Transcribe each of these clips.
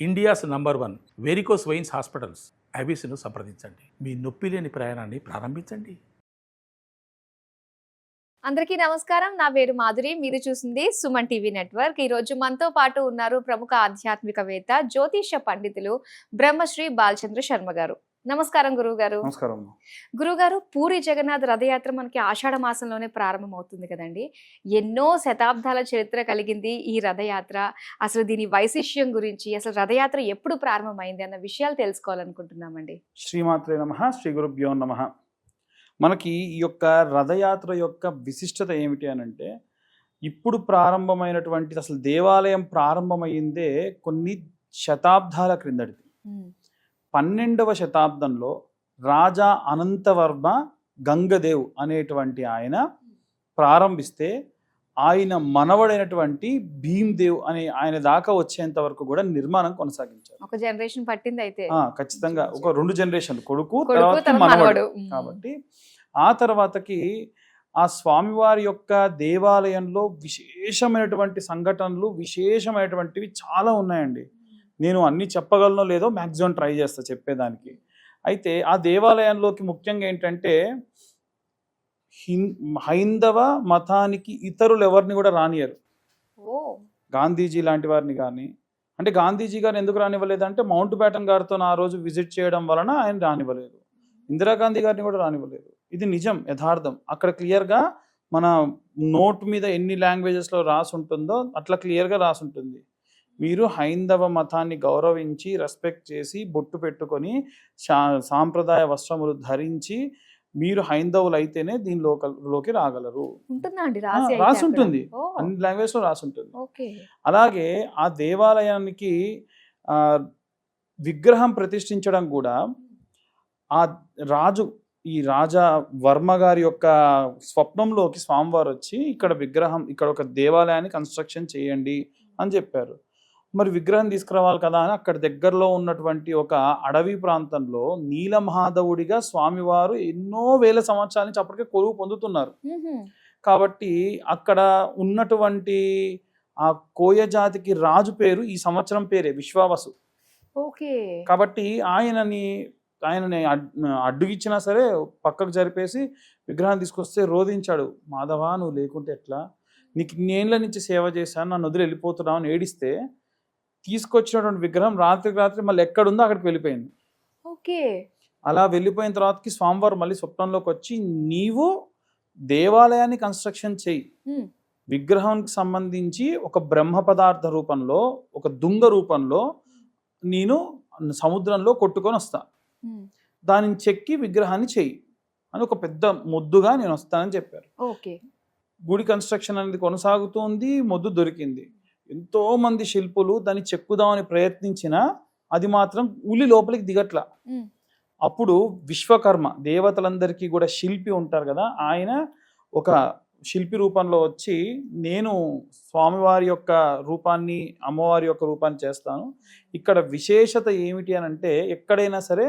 India's number 1 varicose veins hospitals ఐబీసీను సంప్రదించండి. మీ నొప్పి లేని ప్రయాణాన్ని ప్రారంభించండి. అందరికీ నమస్కారం. నా పేరు మాధురి. మీరు చూసింది సుమన్ టీవీ నెట్వర్క్. ఈ రోజు మనతో పాటు ఉన్నారు ప్రముఖ ఆధ్యాత్మికవేత్త, జ్యోతిష పండితులు బ్రహ్మశ్రీ బాలచంద్ర శర్మ గారు. నమస్కారం గురువు గారు. నమస్కారం. గురుగారు, పూరి జగన్నాథ్ రథయాత్ర మనకి ఆషాఢ మాసంలోనే ప్రారంభం అవుతుంది కదండి. ఎన్నో శతాబ్దాల చరిత్ర కలిగింది ఈ రథయాత్ర. అసలు దీని వైశిష్యం గురించి, అసలు రథయాత్ర ఎప్పుడు ప్రారంభమైంది అన్న విషయాలు తెలుసుకోవాలనుకుంటున్నామండి. శ్రీమాత్రే నమః, శ్రీ గురుభ్యో నమః. మనకి ఈ యొక్క రథయాత్ర యొక్క విశిష్టత ఏమిటి అని అంటే, ఇప్పుడు ప్రారంభమైనటువంటి అసలు దేవాలయం ప్రారంభమైందే కొన్ని శతాబ్దాల క్రిందటిది. 12వ శతాబ్దంలో రాజా అనంతవర్మ గంగదేవ్ అనేటువంటి ఆయన ప్రారంభిస్తే, ఆయన మనవడైనటువంటి భీమ్దేవ్ అనే ఆయన దాకా వచ్చేంత వరకు కూడా నిర్మాణం కొనసాగించారు. ఒక జనరేషన్ పట్టింది అయితే. ఖచ్చితంగా ఒక 2 జనరేషన్లు, కొడుకు తర్వాత తర్వాత మనవడు. మనవడు. కాబట్టి ఆ తర్వాతకి ఆ స్వామివారి యొక్క దేవాలయంలో విశేషమైనటువంటి సంఘటనలు, విశేషమైనటువంటివి చాలా ఉన్నాయండి. నేను అన్ని చెప్పగలనో లేదో మ్యాక్సిమం ట్రై చేస్తా చెప్పేదానికి. అయితే ఆ దేవాలయంలోకి ముఖ్యంగా ఏంటంటే, హైందవ మతానికి ఇతరులు ఎవరిని కూడా రానియరు. గాంధీజీ లాంటి వారిని కానీ, అంటే గాంధీజీ గారిని ఎందుకు రానివ్వలేదంటే, మౌంట్ బ్యాటన్ గారితో ఆ రోజు విజిట్ చేయడం వలన ఆయన రానివ్వలేదు. ఇందిరాగాంధీ గారిని కూడా రానివ్వలేదు. ఇది నిజం, యథార్థం. అక్కడ క్లియర్గా మన నోట్ మీద ఎన్ని లాంగ్వేజెస్లో రాసి ఉంటుందో అట్లా క్లియర్గా రాసి ఉంటుంది. మీరు హైందవ మతాన్ని గౌరవించి, రెస్పెక్ట్ చేసి, బొట్టు పెట్టుకొని, సాంప్రదాయ వస్త్రములు ధరించి మీరు హైందవులు అయితేనే దీనిలోకి రాగలరు. రాసి ఉంటుంది, అన్ని లాంగ్వేజ్లో రాసి ఉంటుంది. అలాగే ఆ దేవాలయానికి విగ్రహం ప్రతిష్ఠించడం కూడా ఆ రాజు, ఈ రాజా వర్మ గారి యొక్క స్వప్నంలోకి స్వామివారు వచ్చి, ఇక్కడ విగ్రహం, ఇక్కడ ఒక దేవాలయాన్ని కన్స్ట్రక్షన్ చేయండి అని చెప్పారు. మరి విగ్రహం తీసుకురావాలి కదా అని అక్కడ దగ్గరలో ఉన్నటువంటి ఒక అడవి ప్రాంతంలో నీలమహాదేవుడిగా స్వామివారు ఎన్నో వేల సంవత్సరాల నుంచి అప్పటికే కొలువు పొందుతున్నారు. కాబట్టి అక్కడ ఉన్నటువంటి ఆ కోయ జాతికి రాజు పేరు, ఈ సంవత్సరం పేరే విశ్వావసు. కాబట్టి ఆయనని అడ్డుగిచ్చినా సరే పక్కకు జరిపేసి విగ్రహాన్ని తీసుకొస్తే రోధించాడు. మాధవ, నువ్వు లేకుంటే ఎట్లా, నీకు ఇన్నేళ్ల నుంచి సేవ చేశాను, నన్ను వదిలి వెళ్ళిపోతున్నావు అని ఏడిస్తే, తీసుకొచ్చినటువంటి విగ్రహం రాత్రికి రాత్రి మళ్ళీ ఎక్కడుందో అక్కడికి వెళ్ళిపోయింది. అలా వెళ్ళిపోయిన తర్వాతకి స్వామివారు మళ్ళీ స్వప్నంలోకి వచ్చి, నీవు దేవాలయాన్ని కన్స్ట్రక్షన్ చెయ్యి, విగ్రహానికి సంబంధించి ఒక బ్రహ్మ పదార్థ రూపంలో, ఒక దుంగ రూపంలో నేను సముద్రంలో కొట్టుకొని వస్తా, దానిని చెక్కి విగ్రహాన్ని చెయ్యి అని ఒక పెద్ద మొద్దుగా నేను వస్తానని చెప్పారు. గుడి కన్స్ట్రక్షన్ అనేది కొనసాగుతుంది, మొద్దు దొరికింది. ఎంతో మంది శిల్పులు దాన్ని చెక్కుదామని ప్రయత్నించినా అది మాత్రం ఉలి లోపలికి దిగట్లా. అప్పుడు విశ్వకర్మ, దేవతలందరికీ కూడా శిల్పి ఉంటారు కదా, ఆయన ఒక శిల్పి రూపంలో వచ్చి, నేను స్వామివారి యొక్క రూపాన్ని, అమ్మవారి యొక్క రూపాన్ని చేస్తాను. ఇక్కడ విశేషత ఏమిటి అని అంటే, ఎక్కడైనా సరే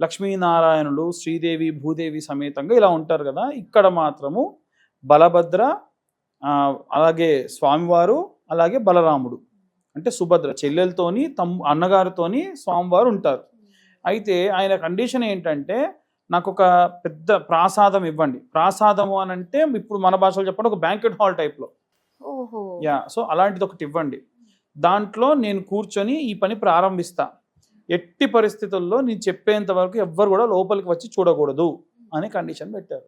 లక్ష్మీనారాయణులు, శ్రీదేవి, భూదేవి సమేతంగా ఇలా ఉంటారు కదా, ఇక్కడ మాత్రము బలభద్ర, అలాగే స్వామివారు, అలాగే బలరాముడు, అంటే సుభద్ర చెల్లెలతోని అన్నగారితోని స్వామివారు ఉంటారు. అయితే ఆయన కండిషన్ ఏంటంటే, నాకు ఒక పెద్ద ప్రాసాదం ఇవ్వండి. ప్రాసాదము అని అంటే ఇప్పుడు మన భాషలో చెప్పండి, ఒక బ్యాంకెట్ హాల్ టైప్లో. సో అలాంటిది ఒకటి ఇవ్వండి, దాంట్లో నేను కూర్చొని ఈ పని ప్రారంభిస్తా. ఎట్టి పరిస్థితుల్లో నేను చెప్పేంత వరకు ఎవ్వరు కూడా లోపలికి వచ్చి చూడకూడదు అని కండిషన్ పెట్టారు.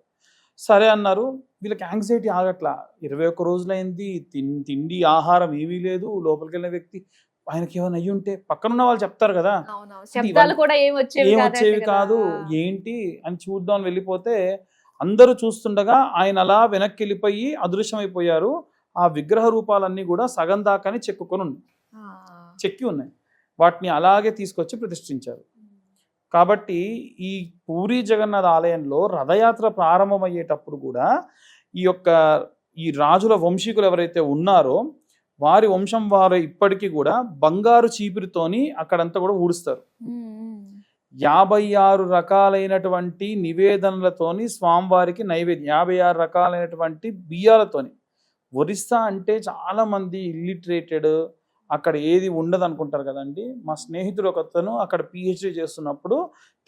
సరే అన్నారు. వీళ్ళకి యాంగ్జైటీ ఆగట్లా. 21 రోజులైంది, తిండి ఆహారం ఏమీ లేదు. లోపలికి వెళ్ళిన వ్యక్తి, ఆయనకి ఏమైనా అయ్యి ఉంటే పక్కనున్న వాళ్ళు చెప్తారు కదా, ఏమొచ్చేవి కాదు, ఏంటి అని చూద్దాం వెళ్ళిపోతే, అందరూ చూస్తుండగా ఆయన అలా వెనక్కి వెళ్ళిపోయి అదృశ్యమైపోయారు. ఆ విగ్రహ రూపాలన్నీ కూడా సగం దాకానే చెక్కి ఉన్నాయి. వాటిని అలాగే తీసుకొచ్చి ప్రతిష్ఠించారు. కాబట్టి ఈ పూరి జగన్నాథ్ ఆలయంలో రథయాత్ర ప్రారంభమయ్యేటప్పుడు కూడా ఈ రాజుల వంశీకులు ఎవరైతే ఉన్నారో వారి వంశం వారు ఇప్పటికీ కూడా బంగారు చీపురితోని అక్కడంతా కూడా ఊడుస్తారు. 56 రకాలైనటువంటి నివేదనలతోని స్వామివారికి నైవేద్యం, 56 రకాలైనటువంటి బియ్యాలతోని. ఒరిస్సా అంటే చాలా మంది ఇల్లిటరేటెడ్, అక్కడ ఏది ఉండదు అనుకుంటారు కదండి. మా స్నేహితుడు ఒకతను అక్కడ పిహెచ్డి చేస్తున్నప్పుడు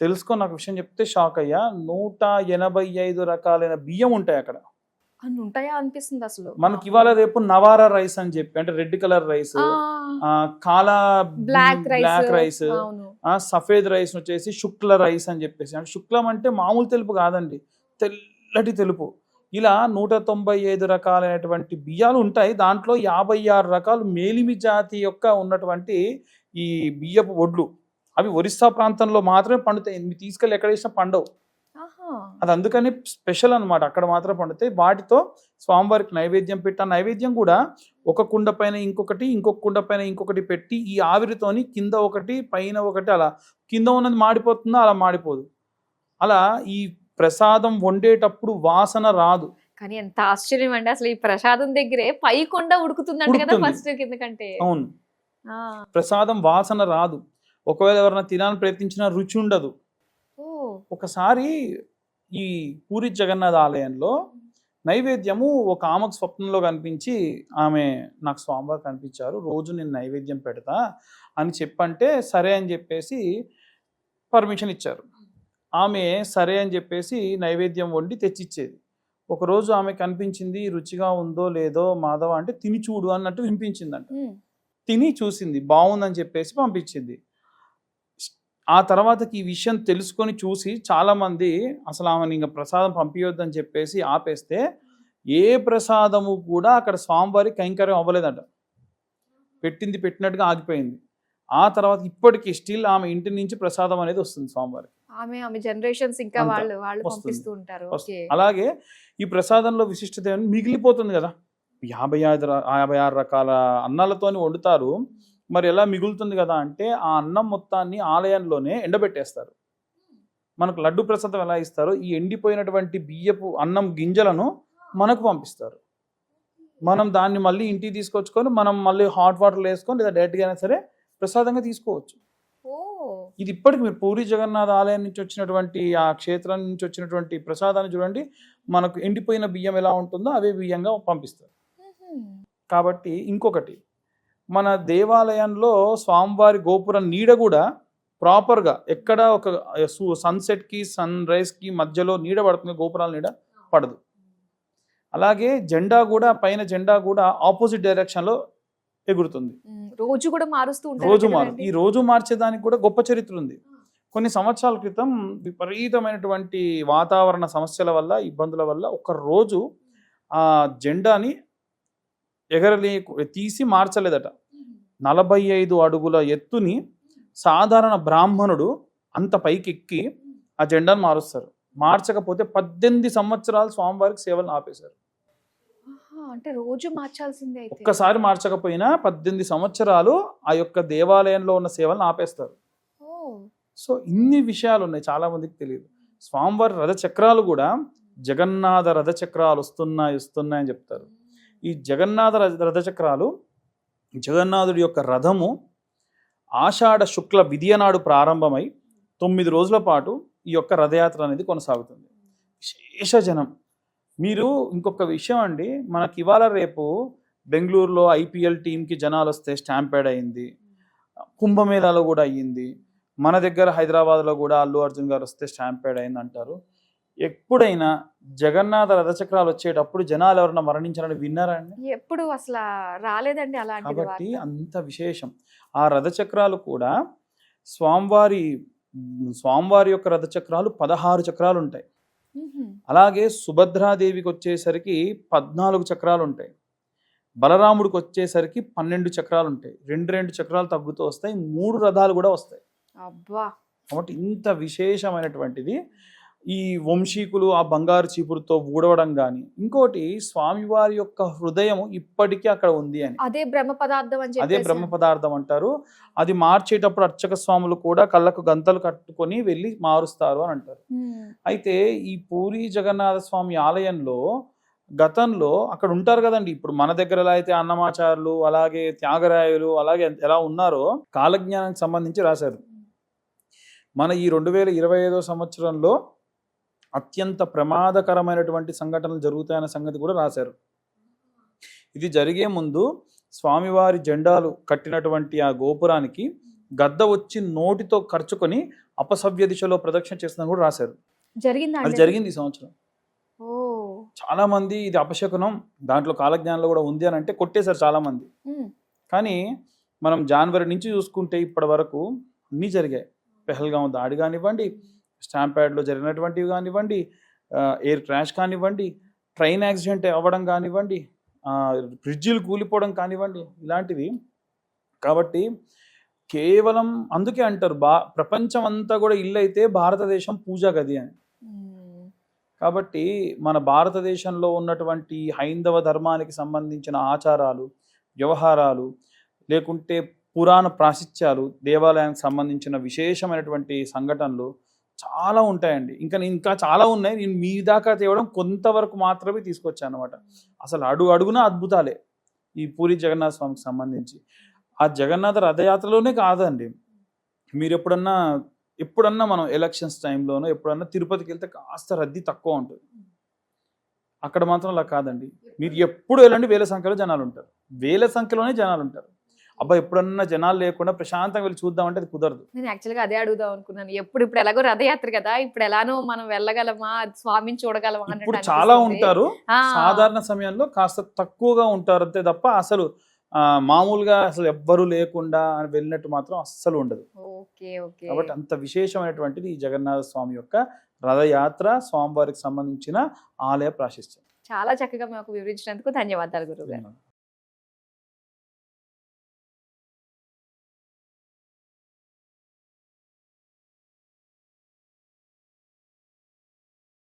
తెలుసుకొని నాకు విషయం చెప్తే షాక్ అయ్యా. 185 రకాలైన బియ్యం ఉంటాయి అక్కడ. అన్ని ఉంటాయా అనిపిస్తుంది అసలు. మనకి ఇవాళ రేపు నవారా రైస్ అని చెప్పి, అంటే రెడ్ కలర్ రైస్, కాలా బ్లాక్ రైస్, సఫేద్ రైస్ వచ్చేసి శుక్ల రైస్ అని చెప్పేసి. అంటే శుక్లం అంటే మామూలు తెలుపు కాదండి, తెల్లటి తెలుపు. ఇలా 195 రకాలైనటువంటి బియ్యాలు ఉంటాయి. దాంట్లో 56 రకాలు మేలిమి జాతి యొక్క ఉన్నటువంటి ఈ బియ్యపు వడ్లు. అవి ఒరిస్సా ప్రాంతంలో మాత్రమే పండుతాయి. మీరు తీసుకెళ్ళి ఎక్కడ వేసినా పండవు. అది అందుకని స్పెషల్ అనమాట, అక్కడ మాత్రం పండుతాయి. వాటితో స్వామివారికి నైవేద్యం పెట్టి, ఆ నైవేద్యం కూడా ఒక కుండ పైన ఇంకొకటి, ఇంకొక కుండ పైన ఇంకొకటి పెట్టి, ఈ ఆవిరితోని కింద ఒకటి పైన ఒకటి, అలా కింద ఉన్నది మాడిపోతుందా అలా మాడిపోదు. అలా ఈ ప్రసాదం వండేటప్పుడు వాసన రాదు. కానీ ఎంత ఆశ్చర్యం అండి అసలు, ఈ ప్రసాదం దగ్గరే పై కొండ ఉడుకుతుందంట కదా ఫస్ట్ కింద కంటే. అవును, ప్రసాదం వాసన రాదు. ఒకవేళ ఎవరైనా తినాలని ప్రయత్నించినా రుచి ఉండదు. ఒకసారి ఈ పూరి జగన్నాథ ఆలయంలో నైవేద్యము ఒక ఆమెకు స్వప్నంలో కనిపించి, ఆమె నాకు స్వామివారు కనిపించారు, రోజు నేను నైవేద్యం పెడతా అని చెప్పంటే సరే అని చెప్పేసి పర్మిషన్ ఇచ్చారు. ఆమె సరే అని చెప్పేసి నైవేద్యం వండి తెచ్చిచ్చేది. ఒకరోజు ఆమె కనిపించింది, రుచిగా ఉందో లేదో మాధవ అంటే తిని చూడు అన్నట్టు వినిపించిందంట. తిని చూసింది, బాగుందని చెప్పేసి పంపించింది. ఆ తర్వాతకి ఈ విషయం తెలుసుకొని చూసి చాలామంది అసలు ఆమెను ఇంకా ప్రసాదం పంపించొద్దని చెప్పేసి ఆపేస్తే, ఏ ప్రసాదము కూడా అక్కడ స్వామివారి కైంకర్యం అవ్వలేదట. పెట్టింది పెట్టినట్టుగా ఆగిపోయింది. ఆ తర్వాత ఇప్పటికీ స్టిల్ ఆమె ఇంటి నుంచి ప్రసాదం అనేది వస్తుంది స్వామివారికి. ఆమె జనరేషన్స్ ఇంకా వాళ్ళు పంపిస్తూ ఉంటారు. అలాగే ఈ ప్రసాదంలో విశిష్టత మిగిలిపోతుంది కదా. 56 రకాల అన్నాలతోని వండుతారు, మరి ఎలా మిగులుతుంది కదా అంటే, ఆ అన్నం మొత్తాన్ని ఆలయంలోనే ఎండబెట్టేస్తారు. మనకు లడ్డు ప్రసాదం ఎలా ఇస్తారో, ఈ ఎండిపోయినటువంటి బియ్యపు అన్నం గింజలను మనకు పంపిస్తారు. మనం దాన్ని మళ్ళీ ఇంటికి తీసుకొచ్చుకొని మనం మళ్ళీ హాట్ వాటర్లో వేసుకొని లేదా డైరెక్ట్గా అయినా సరే ప్రసాదంగా తీసుకోవచ్చు. ఇది ఇప్పటికి మీరు పూరి జగన్నాథ ఆలయం నుంచి వచ్చినటువంటి, ఆ క్షేత్రం నుంచి వచ్చినటువంటి ప్రసాదాన్ని చూడండి, మనకు ఎండిపోయిన బియ్యం ఎలా ఉంటుందో అవే బియ్యంగా పంపిస్తారు. కాబట్టి ఇంకొకటి, మన దేవాలయంలో స్వామివారి గోపురం నీడ కూడా ప్రాపర్గా ఎక్కడ ఒక సన్సెట్కి సన్ రైజ్కి మధ్యలో నీడ పడుతుంది, గోపురాల నీడ పడదు. అలాగే జెండా కూడా, పైన జెండా కూడా ఆపోజిట్ డైరెక్షన్లో ఎగురుతుంది. రోజు కూడా మారుస్తూ ఈ రోజు మార్చేదానికి కూడా గొప్ప చరిత్ర ఉంది. కొన్ని సంవత్సరాల క్రితం విపరీతమైనటువంటి వాతావరణ సమస్యల వల్ల, ఇబ్బందుల వల్ల ఒక రోజు ఆ జెండాని తీసి మార్చలేదట. 45 అడుగుల ఎత్తుని సాధారణ బ్రాహ్మణుడు అంత పైకి ఎక్కి ఆ జెండాను మారుస్తారు. మార్చకపోతే 18 సంవత్సరాలు స్వామివారికి సేవలను ఆపేశారు. అంటే రోజు మార్చాల్సిందే. ఒక్కసారి మార్చకపోయినా 18 సంవత్సరాలు ఆ యొక్క దేవాలయంలో ఉన్న సేవలను ఆపేస్తారు. సో ఇన్ని విషయాలు ఉన్నాయి, చాలా మందికి తెలియదు. స్వామివారి రథచక్రాలు కూడా జగన్నాథ రథచక్రాలు వస్తున్నాయని చెప్తారు. ఈ జగన్నాథ రథచక్రాలు, జగన్నాథుడి యొక్క రథము ఆషాఢ శుక్ల విధియ నాడు ప్రారంభమై 9 రోజుల పాటు ఈ యొక్క రథయాత్ర అనేది కొనసాగుతుంది. విశేష జనం. మీరు ఇంకొక విషయం అండి, మనకి ఇవాళ రేపు బెంగళూరులో ఐపీఎల్ టీంకి జనాలు వస్తే స్టాంపేడ్ అయింది, కుంభమేళాలో కూడా అయ్యింది. మన దగ్గర హైదరాబాద్లో కూడా అల్లు అర్జున్ గారు వస్తే స్టాంపేడ్ అయింది అంటారు. ఎప్పుడైనా జగన్నాథ రథచక్రాలు వచ్చేటప్పుడు జనాలు ఎవరైనా మరణించారని విన్నారా అండి? ఎప్పుడు అసలు రాలేదండి అలాంటి. కాబట్టి అంత విశేషం. ఆ రథచక్రాలు కూడా స్వామివారి యొక్క రథచక్రాలు 16 చక్రాలు ఉంటాయి. అలాగే సుభద్రాదేవికి వచ్చేసరికి 14 చక్రాలు ఉంటాయి. బలరాముడికి వచ్చేసరికి 12 చక్రాలు ఉంటాయి. 2 చక్రాలు తగ్గుతూ వస్తాయి. 3 రథాలు కూడా వస్తాయి. అబ్బా! కాబట్టి ఇంత విశేషమైనటువంటిది. ఈ వంశీకులు ఆ బంగారు చీపురుతో ఊడవడం కానీ, ఇంకోటి స్వామివారి యొక్క హృదయం ఇప్పటికీ అక్కడ ఉంది అని, అదే బ్రహ్మ పదార్థం అంటారు. అది మార్చేటప్పుడు అర్చక స్వాములు కూడా కళ్ళకు గంతలు కట్టుకొని వెళ్ళి మారుస్తారు అని అంటారు. అయితే ఈ పూరి జగన్నాథ స్వామి ఆలయంలో గతంలో అక్కడ ఉంటారు కదండి, ఇప్పుడు మన దగ్గర ఎలా అయితే అన్నమాచారులు, అలాగే త్యాగరాయులు, అలాగే ఎలా ఉన్నారో కాలజ్ఞానానికి సంబంధించి రాశారు. మన ఈ 2025 సంవత్సరంలో అత్యంత ప్రమాదకరమైనటువంటి సంఘటనలు జరుగుతాయన్న సంగతి కూడా రాశారు. ఇది జరిగే ముందు స్వామివారి జెండాలు కట్టినటువంటి ఆ గోపురానికి గద్ద వచ్చి నోటితో ఖర్చుకొని అపసవ్య దిశలో ప్రదక్షిణ చేస్తుందని కూడా రాశారు. జరిగిందా అది అండి? జరిగింది ఈ సంవత్సరం. ఓ చాలా మంది ఇది అపశకునం, దాంట్లో కాలజ్ఞానంలో కూడా ఉంది అని అంటే కొట్టేశారు చాలా మంది. ఉమ్, కానీ మనం జనవరి నుంచి చూసుకుంటే ఇప్పటి వరకు అన్నీ జరిగాయి. పెహల్గాం దాడి కానివ్వండి, స్టాంప్యాడ్లో జరిగినటువంటివి కానివ్వండి, ఎయిర్ క్రాష్ కానివ్వండి, ట్రైన్ యాక్సిడెంట్ అవ్వడం కానివ్వండి, బ్రిడ్జిలు కూలిపోవడం కానివ్వండి, ఇలాంటివి. కాబట్టి కేవలం అందుకే అంటారు ప్రపంచం అంతా కూడా ఇల్లు అయితే భారతదేశం పూజా గది అని. ఉమ్, కాబట్టి మన భారతదేశంలో ఉన్నటువంటి హైందవ ధర్మానికి సంబంధించిన ఆచారాలు, వ్యవహారాలు, లేకుంటే పురాణ ప్రాశస్త్యాలు, దేవాలయానికి సంబంధించిన విశేషమైనటువంటి సంఘటనలు చాలా ఉంటాయండి. ఇంకా చాలా ఉన్నాయి. నేను మీ దాకా తేవడం కొంతవరకు మాత్రమే తీసుకొచ్చాను అనమాట. అసలు అడుగున అద్భుతాలే ఈ పూరి జగన్నాథ స్వామికి సంబంధించి. ఆ జగన్నాథ రథయాత్రలోనే కాదండి, మీరు ఎప్పుడన్నా మనం ఎలక్షన్స్ టైంలోనో ఎప్పుడన్నా తిరుపతికి వెళ్తే కాస్త రద్దీ తక్కువ ఉంటుంది. అక్కడ మాత్రం అలా కాదండి. మీరు ఎప్పుడు వెళ్ళండి వేల సంఖ్యలో జనాలు ఉంటారు. వేల సంఖ్యలోనే జనాలు ఉంటారు. అబ్బా ఎప్పుడన్నా జనాలు లేకుండా ప్రశాంతంగా వెళ్ళి చూద్దామంటే అది కుదరదు. నేను యాక్చువల్గా అదే అడుగుదాం అనుకున్నాను. ఇప్పుడు ఎలాగో రథయాత్ర కదా, ఇప్పుడు ఎలానో మనం వెళ్ళగలమా, స్వామిని చూడగలమా అన్నట్టు ఇప్పుడు చాలా అనిపిస్తుంది. ఉంటారు. ఆ, సాధారణ సమయంలో కాస్త తక్కువగా ఉంటారు అంతే తప్ప అసలు మామూలుగా అసలు ఎవ్వరూ లేకుండా వెళ్ళినట్టు మాత్రం అస్సలు ఉండదు. Okay okay. కాబట్టి అంత విశేషమైనటువంటిది ఈ జగన్నాథ స్వామి యొక్క రథయాత్ర, స్వామివారికి సంబంధించిన ఆలయ ప్రాశస్త్యం. చాలా చక్కగా మాకు వివరించినందుకు ధన్యవాదాలు గురువు గారు.